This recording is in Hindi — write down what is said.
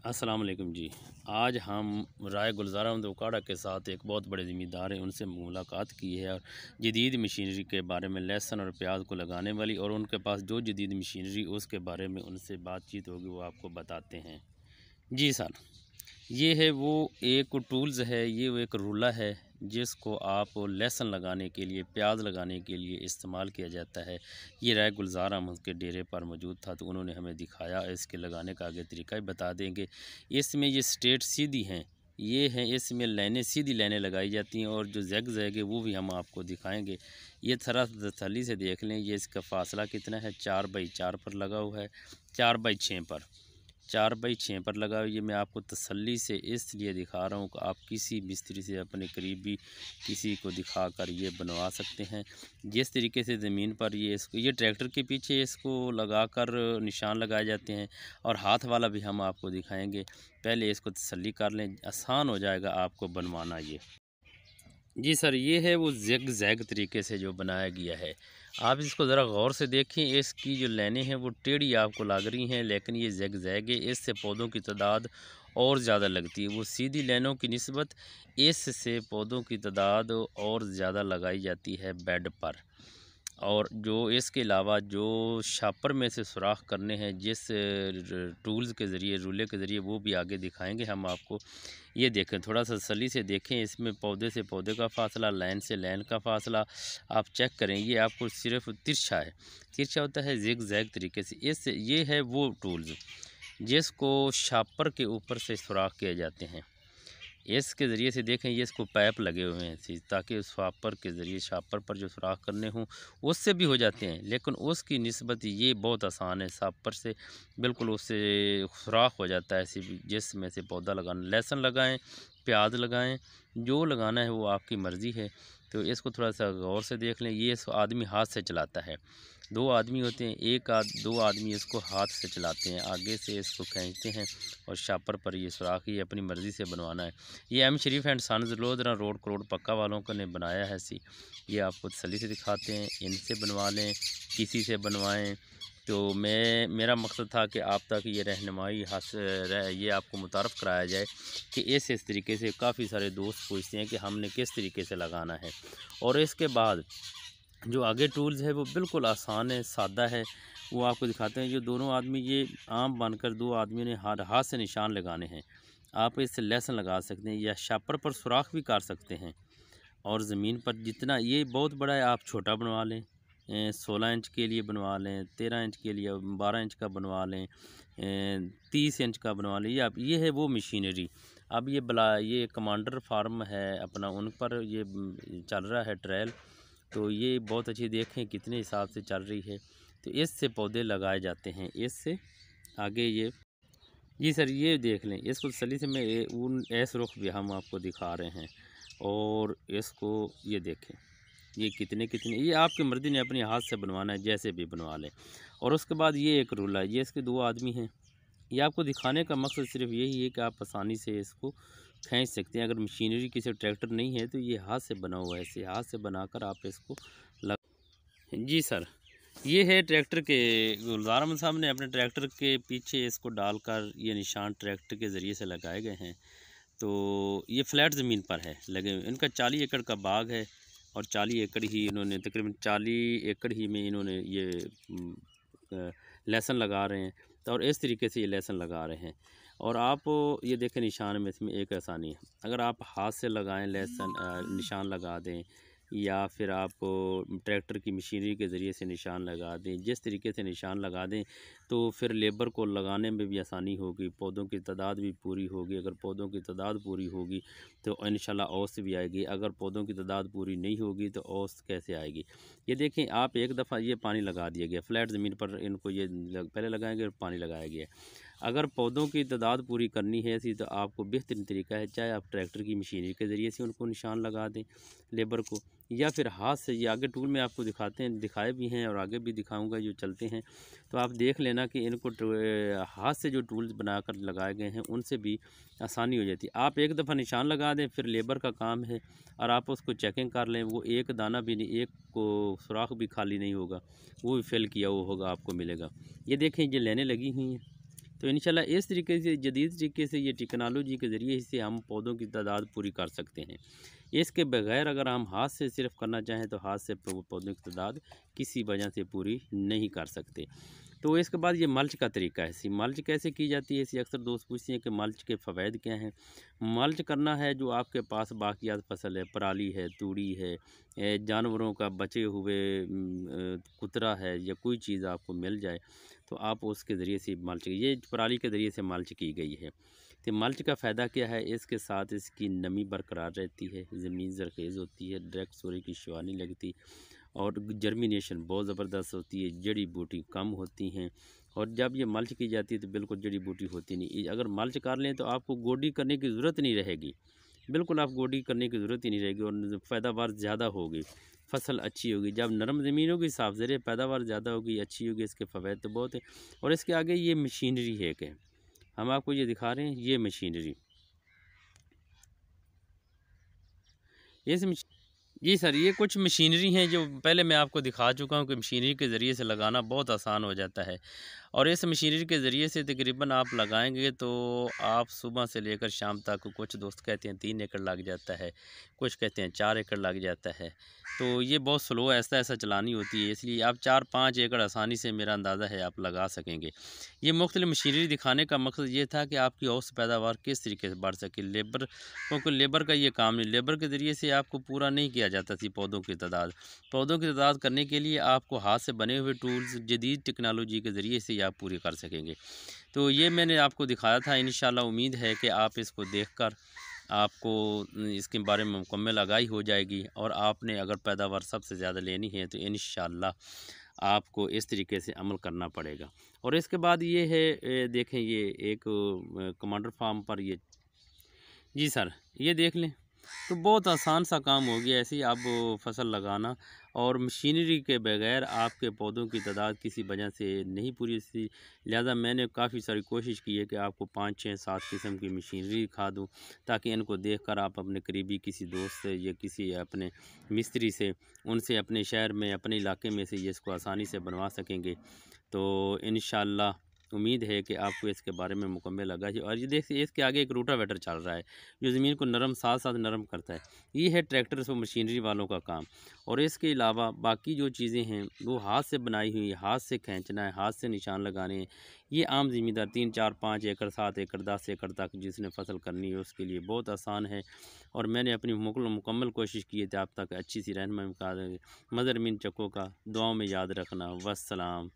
अस्सलाम वालेकुम जी। आज हम राय गुलज़ार अहमद उकाड़ा के साथ एक बहुत बड़े ज़मींदार हैं, उनसे मुलाकात की है और जदीद मशीनरी के बारे में लहसुन और प्याज को लगाने वाली और उनके पास जो जदीद मशीनरी उसके बारे में उनसे बातचीत होगी, वो आपको बताते हैं। जी सर, ये है वो एक टूल्स है, ये वो एक रूला है जिसको आप लहसुन लगाने के लिए, प्याज लगाने के लिए इस्तेमाल किया जाता है। ये राय गुलज़ार अहमद के डेरे पर मौजूद था, तो उन्होंने हमें दिखाया। इसके लगाने का आगे तरीका भी बता देंगे। इसमें ये स्ट्रेट सीधी हैं, ये हैं, इसमें लाइनें सीधी लाइनें लगाई जाती हैं और जो जैग जैग है वो भी हम आपको दिखाएँगे। ये थोड़ा तसल्ली से देख लें, ये इसका फ़ासला कितना है, 4 बाई 4 पर लगा हुआ है, 4 बाई 6 पर। 4 बाई 6 पर लगा हुआ, ये मैं आपको तसल्ली से इसलिए दिखा रहा हूँ कि आप किसी मिस्त्री से अपने करीबी किसी को दिखाकर ये बनवा सकते हैं। जिस तरीके से ज़मीन पर ये ट्रैक्टर के पीछे इसको लगाकर निशान लगाए जाते हैं और हाथ वाला भी हम आपको दिखाएंगे। पहले इसको तसल्ली कर लें, आसान हो जाएगा आपको बनवाना ये। जी सर, ये है वो ज़िग ज़ैग तरीके से जो बनाया गया है। आप इसको ज़रा गौर से देखें, इसकी जो लाइनें हैं वो टेढ़ी आपको लग रही हैं, लेकिन ये ज़िग ज़ैग है। इससे पौधों की तादाद और ज़्यादा लगती है। वो सीधी लाइनों की निस्बत इससे पौधों की तादाद और ज़्यादा लगाई जाती है बेड पर। और जो इसके अलावा जो शापर में से सुराख करने हैं जिस टूल्स के ज़रिए, रूले के ज़रिए, वो भी आगे दिखाएंगे हम आपको। ये देखें, थोड़ा सा तसल्ली से देखें, इसमें पौधे से पौधे का फ़ासला, लाइन से लाइन का फ़ासला आप चेक करें। ये आपको सिर्फ तिरछा है, तिरछा होता है ज़िग ज़ैग तरीके से। ये है वो टूल्स जिसको शापर के ऊपर से सुराख किए जाते हैं। इसके ज़रिए से देखें, ये इसको पाइप लगे हुए हैं ताकि उस शापर के ज़रिए, शापर पर जो सुराख करने हों उससे भी हो जाते हैं, लेकिन उसकी निस्बत ये बहुत आसान है। शापर से बिल्कुल उससे सुराख हो जाता है। जिसमें से पौधा लगाना, लहसुन लगाएं, प्याज लगाएं, जो लगाना है वो आपकी मर्ज़ी है। तो इसको थोड़ा सा गौर से देख लें। ये आदमी हाथ से चलाता है, 2 आदमी होते हैं, 2 आदमी इसको हाथ से चलाते हैं, आगे से इसको खींचते हैं और शापर पर ये सुराख ये अपनी मर्ज़ी से बनवाना है। ये M Sharif and sons Lodhra road Karor Pacca वालों को ने बनाया है। ये आपको तसल्ली से दिखाते हैं, इनसे बनवा लें, किसी से बनवाएं। तो मेरा मकसद था कि आप तक ये रहनुमाई ये आपको मुतारफ़ कराया जाए कि इस तरीके से काफ़ी सारे दोस्त पूछते हैं कि हमने किस तरीके से लगाना है। और इसके बाद जो आगे टूल्स है वो बिल्कुल आसान है, सादा है, वो आपको दिखाते हैं। जो दोनों आदमी, ये आम बनकर 2 आदमियों ने हाथ से निशान लगाने हैं। आप इससे लहसुन लगा सकते हैं या शापर पर सुराख भी कर सकते हैं। और ज़मीन पर जितना ये बहुत बड़ा है, आप छोटा बनवा लें, 16 इंच के लिए बनवा लें, 13 इंच के लिए, 12 इंच का बनवा लें, 30 इंच का बनवा लें। ये है वो मशीनरी। अब ये कमांडर फार्म है अपना, उन पर ये चल रहा है ट्रायल। तो ये बहुत अच्छी देखें कितने हिसाब से चल रही है। तो इससे पौधे लगाए जाते हैं, इससे आगे ये। जी सर, ये देख लें, इसको तसल्ली से मैं उन ऐसे रुख भी हम आपको दिखा रहे हैं। और इसको ये देखें, ये कितने ये आपकी मर्ज़ी ने अपने हाथ से बनवाना है, जैसे भी बनवा लें। और उसके बाद ये एक रूला है, ये इसके 2 आदमी हैं। ये आपको दिखाने का मकसद सिर्फ यही है कि आप आसानी से इसको खींच सकते हैं। अगर मशीनरी किसी ट्रैक्टर नहीं है तो ये हाथ से बना हुआ है, ऐसे हाथ से बनाकर आप इसको लग। जी सर, ये है ट्रैक्टर के, गुलज़ार अहमद साहब ने अपने ट्रैक्टर के पीछे इसको डालकर ये निशान ट्रैक्टर के ज़रिए से लगाए गए हैं। तो ये फ्लैट ज़मीन पर है लगे हुए। इनका 40 एकड़ का बाग है और 40 एकड़ ही इन्होंने, तकरीबन 40 एकड़ ही में इन्होंने ये लहसुन लगा रहे हैं। तो और इस तरीके से ये लहसुन लगा रहे हैं। और आप ये देखें, निशान में इसमें एक आसानी है। अगर आप हाथ से लगाएं लहसुन, निशान लगा दें, या फिर आप ट्रैक्टर की मशीनरी के ज़रिए से निशान लगा दें, जिस तरीके से निशान लगा दें तो फिर लेबर को लगाने में भी आसानी होगी, पौधों की तादाद भी पूरी होगी। अगर पौधों की तादाद पूरी होगी तो इंशाल्लाह औसत भी आएगी। अगर पौधों की तादाद पूरी नहीं होगी तो औसत कैसे आएगी। ये देखें, आप एक दफ़ा ये पानी लगा दिया गया फ्लैट ज़मीन पर, इनको पहले लगाएंगे और पानी लगाया गया। अगर पौधों की तादाद पूरी करनी है ऐसी, तो आपको बेहतरीन तरीका है, चाहे आप ट्रैक्टर की मशीनरी के ज़रिए से उनको निशान लगा दें लेबर को, या फिर हाथ से। ये आगे टूल में आपको दिखाए भी हैं और आगे भी दिखाऊंगा जो चलते हैं। तो आप देख लेना कि इनको हाथ से जो टूल्स बनाकर लगाए गए हैं उनसे भी आसानी हो जाती है। आप एक दफ़ा निशान लगा दें, फिर लेबर का काम है और आप उसको चेकिंग कर लें। वो एक दाना भी नहीं, एक को सुराख भी खाली नहीं होगा, वो भी फिल किया हुआ होगा, आपको मिलेगा। ये देखें, ये लाइनें लगी हुई हैं, तो इंशाल्लाह इस तरीके से जदीद तरीके से ये टेक्नोलॉजी के ज़रिए से हम पौधों की तादाद पूरी कर सकते हैं। इसके बगैर अगर हम हाथ से सिर्फ करना चाहें तो हाथ से पौधों की तादाद किसी वजह से पूरी नहीं कर सकते। तो इसके बाद ये मल्च का तरीका है। इसी मल्च कैसे की जाती है, इसी अक्सर दोस्त पूछते हैं कि मल्च के फ़वाइद क्या हैं। मल्च करना है जो आपके पास बाक़ियात फसल है, पराली है, तूड़ी है, जानवरों का बचे हुए कुतरा है या कोई चीज़ आपको मिल जाए तो आप उसके ज़रिए से मल्च, ये पराली के ज़रिए से मल्च की गई है। तो मल्च का फ़ायदा क्या है, इसके साथ इसकी नमी बरकरार रहती है, ज़मीन ज़रख़ेज़ होती है, डायरेक्ट सूरज की शुआ नहीं लगती और जर्मिनेशन बहुत ज़बरदस्त होती है, जड़ी बूटी कम होती हैं। और जब ये मल्च की जाती है तो बिल्कुल जड़ी बूटी होती नहीं। अगर मल्च कर लें तो आपको गोडी करने की ज़रूरत नहीं रहेगी, बिल्कुल आप गोडी करने की ज़रूरत ही नहीं रहेगी और पैदावार ज़्यादा होगी, फसल अच्छी होगी। जब नरम ज़मीन होगी, साफ ज़रिए पैदावार ज़्यादा होगी, अच्छी होगी। इसके फ़वाइद तो बहुत हैं। और इसके आगे ये मशीनरी है कि हम आपको ये दिखा रहे हैं, ये मशीनरी जी सर, ये कुछ मशीनरी हैं जो पहले मैं आपको दिखा चुका हूँ कि मशीनरी के ज़रिए से लगाना बहुत आसान हो जाता है। और इस मशीनरी के ज़रिए से तकरीबन आप लगाएंगे तो आप सुबह से लेकर शाम तक, कुछ दोस्त कहते हैं 3 एकड़ लग जाता है, कुछ कहते हैं 4 एकड़ लग जाता है। तो ये बहुत स्लो ऐसा चलानी होती है, इसलिए आप 4-5 एकड़ आसानी से, मेरा अंदाज़ा है, आप लगा सकेंगे। ये मुख्तलिफ़ मशीनरी दिखाने का मकसद ये था कि आपकी औसत पैदावार किस तरीके से बढ़ सके। लेबर, क्योंकि लेबर का ये काम नहीं, लेबर के ज़रिए से आपको पूरा नहीं किया जाता थी पौधों की तादाद। पौधों की तादाद करने के लिए आपको हाथ से बने हुए टूल्स, जदीद टेक्नोलॉजी के ज़रिए से आप पूरी कर सकेंगे। तो ये मैंने आपको दिखाया था। इंशाल्लाह उम्मीद है कि आप इसको देखकर आपको इसके बारे में मुकम्मल आगाही हो जाएगी और आपने अगर पैदावार सबसे ज़्यादा लेनी है तो इंशाल्लाह आपको इस तरीके से अमल करना पड़ेगा। और इसके बाद ये है, देखें ये एक कमांडर फार्म पर ये, जी सर, ये देख लें। तो बहुत आसान सा काम हो गया ऐसे ही अब फसल लगाना, और मशीनरी के बगैर आपके पौधों की तादाद किसी वजह से नहीं पूरी थी। लिहाजा मैंने काफ़ी सारी कोशिश की है कि आपको 5, 6, 7 किस्म की मशीनरी दिखा दूँ, ताकि इनको देखकर आप अपने करीबी किसी दोस्त से या किसी अपने मिस्त्री से, उनसे अपने शहर में, अपने इलाके में से ये इसको आसानी से बनवा सकेंगे। तो इंशाअल्लाह उम्मीद है कि आपको इसके बारे में मुकम्मल लगा ही। और ये देखिए इसके आगे एक रोटावेटर चल रहा है जो ज़मीन को नरम, साथ साथ नरम करता है। ये है ट्रैक्टर और मशीनरी वालों का काम। और इसके अलावा बाकी जो चीज़ें हैं वो हाथ से बनाई हुई, हाथ से खींचना है, हाथ से निशान लगाने हैं। ये आम ज़मींदार 3, 4, 5 एकड़, 7 एकड़, 10 एकड़ तक जिसने फसल करनी है उसके लिए बहुत आसान है। और मैंने अपनी मुकम्मल कोशिश की है कि आप तक अच्छी सी रहनुमाई का। मदर मीन चक्कों का दुआओं में याद रखना। वस्सलाम।